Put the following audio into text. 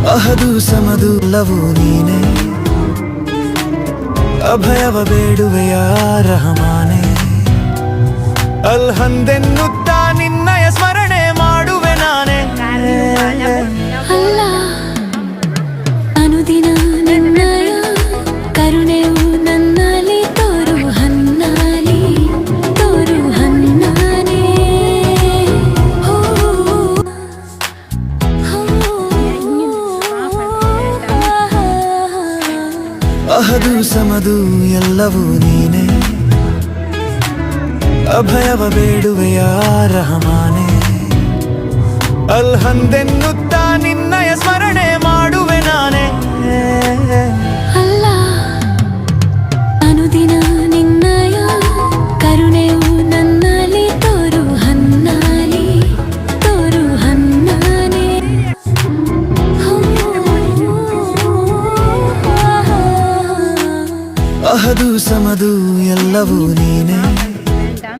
ಅಹದು ಸಮದು love ನೀನೆ ಅಭಯವ ಬೇಡುವೆಯ ರಹಮಾನೆ ಅಲ್ಹಂದೆನ್ನುತ್ತಾ ನಿನ್ನಯ ಸ್ಮರಣೆ ಮಾಡುವೆ ನಾನೇ ಅಲ್ಲ ಅನುದಿನ ನಿನ್ನಯ ಕರುಣೆಯು ನನ್ನಲ್ಲಿ ತೋರು ಹನ್ನಾಲಿ ತೋರು ಹನ್ನಾನೇ ಅಹದು ಸಮದು ಎಲ್ಲವೂ ನೀನೆ ಅಭಯವ ಬೇಡುವೆಯ ರಹಮಾನೆ ಅಲ್ಹಂದೆನ್ನುತ್ತಾ ನಿನ್ನಯ ಸ್ಮರಣೆ ಮಾಡುವೆ ನಾನೇ ಅಲ್ಲ ಅನುದಿನ ನಿನ್ನಯ ಕರುಣೆಯು ನನ್ನಲ್ಲಿ ತೋರು ಹನ್ನಾಲಿ ತೋರು ಹನ್ನಾನೇ ಅಹದು ಸಮದು ಎಲ್ಲವೂ ನೀನೆ